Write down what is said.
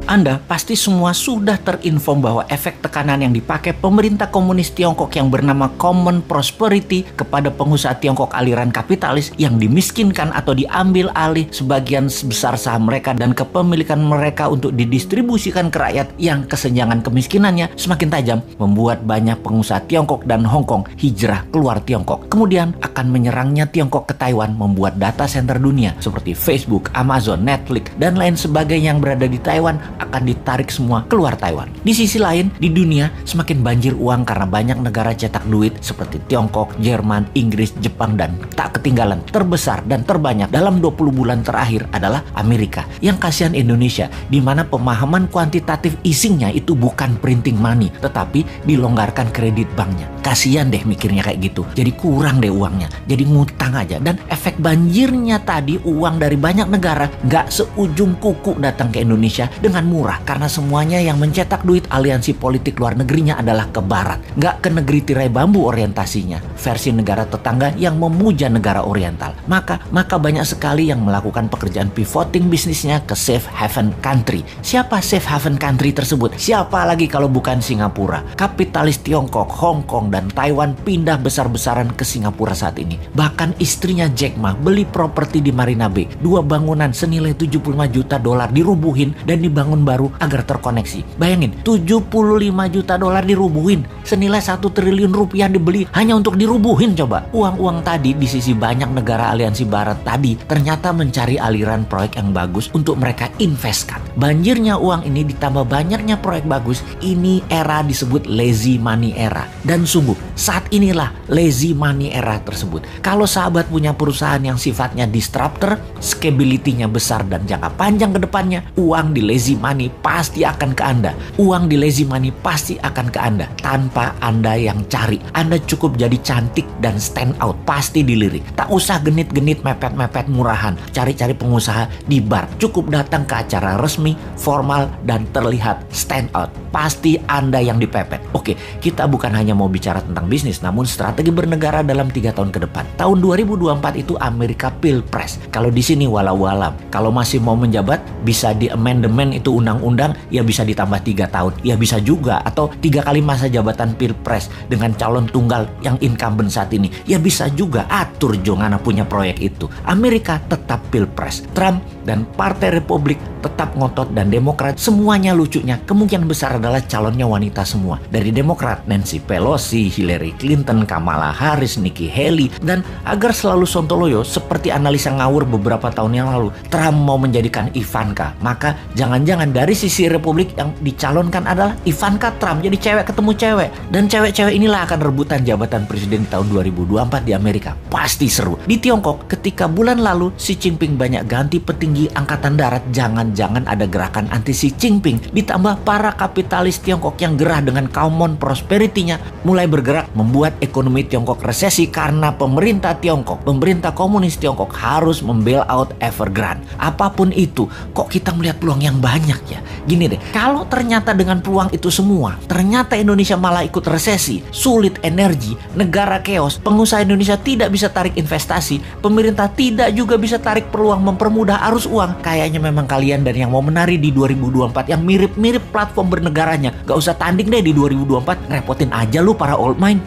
Anda pasti semua sudah terinform bahwa efek tekanan yang dipakai pemerintah komunis Tiongkok yang bernama Common Prosperity kepada pengusaha Tiongkok aliran kapitalis yang dimiskinkan atau diambil alih sebagian besar saham mereka dan kepemilikan mereka untuk didistribusikan ke rakyat yang kesenjangan kemiskinannya semakin tajam, membuat banyak pengusaha Tiongkok dan Hong Kong hijrah keluar Tiongkok. Kemudian akan menyerangnya Tiongkok ke Taiwan, membuat data center dunia seperti Facebook, Amazon, Netflix, dan lain sebagainya yang berada di Taiwan akan ditarik semua keluar Taiwan. Di sisi lain, di dunia semakin banjir uang karena banyak negara cetak duit seperti Tiongkok, Jerman, Inggris, Jepang, dan tak ketinggalan terbesar dan terbanyak dalam 20 bulan terakhir adalah Amerika. Yang kasihan Indonesia, di mana pemahaman kuantitatif easingnya itu bukan printing money, tetapi dilonggarkan kredit banknya. Kasihan deh mikirnya kayak gitu. Jadi kurang deh uangnya, jadi ngutang aja. Dan efek banjirnya tadi, uang dari banyak negara nggak seujung kuku datang ke Indonesia dengan murah, karena semuanya yang mencetak duit aliansi politik luar negerinya adalah ke barat, nggak ke negeri tirai bambu orientasinya, versi negara tetangga yang memuja negara oriental. Maka banyak sekali yang melakukan pekerjaan pivoting bisnisnya ke safe haven country. Siapa safe haven country tersebut? Siapa lagi kalau bukan Singapura? Kapitalis Tiongkok, Hong Kong, dan Taiwan pindah besar-besaran ke Singapura saat ini. Bahkan istrinya Jack Ma beli properti di Marina Bay, 2 bangunan senilai 75 juta dolar dirubuhin dan dibangun baru agar terkoneksi. Bayangin, 75 juta dolar dirubuhin, senilai 1 triliun rupiah dibeli hanya untuk dirubuhin. Coba, uang-uang tadi di sisi banyak negara aliansi barat tadi ternyata mencari aliran proyek yang bagus untuk mereka investkan. Banjirnya uang ini ditambah banyaknya proyek bagus, ini era disebut lazy money era. Dan sungguh, saat inilah lazy money era tersebut. Kalau sahabat punya perusahaan yang sifatnya disruptor, scalability-nya besar dan jangka panjang ke depannya, uang di lazy money pasti akan ke Anda. Uang di lazy money pasti akan ke Anda tanpa Anda yang cari. Anda cukup jadi cantik dan stand out, pasti dilirik. Tak usah genit-genit mepet-mepet murahan, cari-cari pengusaha di bar. Cukup datang ke acara resmi, formal, dan terlihat stand out. Pasti Anda yang dipepet. Oke, kita bukan hanya mau bicara tentang bisnis, namun strategi bernegara dalam 3 tahun ke depan. Tahun 2024 itu Amerika Pilpres. Kalau di sini walau-walam, kalau masih mau menjabat bisa di amendement itu undang-undang, ya bisa ditambah 3 tahun. Ya bisa juga, atau 3 kali masa jabatan Pilpres dengan calon tunggal yang incumbent saat ini. Ya bisa juga, atur jongana punya proyek itu. Amerika tetap Pilpres. Trump dan Partai Republik tetap ngotot, dan Demokrat semuanya lucunya kemungkinan besar adalah calonnya wanita semua. Dari Demokrat, Nancy Pelosi, Hillary Clinton, Kamala Harris, Nikki Haley. Dan agar selalu sontoloyo seperti analisa ngawur beberapa tahun yang lalu, Trump mau menjadikan Ivanka. Maka jangan-jangan dari sisi Republik yang dicalonkan adalah Ivanka Trump. Jadi cewek ketemu cewek. Dan cewek-cewek inilah akan rebutan jabatan presiden tahun 2024 di Amerika. Pasti seru. Di Tiongkok, ketika bulan lalu Xi Jinping banyak ganti petinggi angkatan darat, jangan-jangan ada gerakan anti Xi Jinping. Ditambah para kapitalis Tiongkok yang gerah dengan Common Prosperity-nya mulai bergerak membuat ekonomi Tiongkok resesi karena pemerintah Tiongkok, pemerintah komunis Tiongkok harus membail out Evergrande. Apapun itu, kok kita melihat peluang yang banyak ya? Gini deh, kalau ternyata dengan peluang itu semua, ternyata Indonesia malah ikut resesi, sulit energi, negara chaos, pengusaha Indonesia tidak bisa tarik investasi, pemerintah tidak juga bisa tarik peluang mempermudah arus uang. Kayaknya memang kalian dan yang mau menari di 2024 yang mirip-mirip platform bernegaranya, gak usah tanding deh di 2024, ngerepotin aja lu para old mind.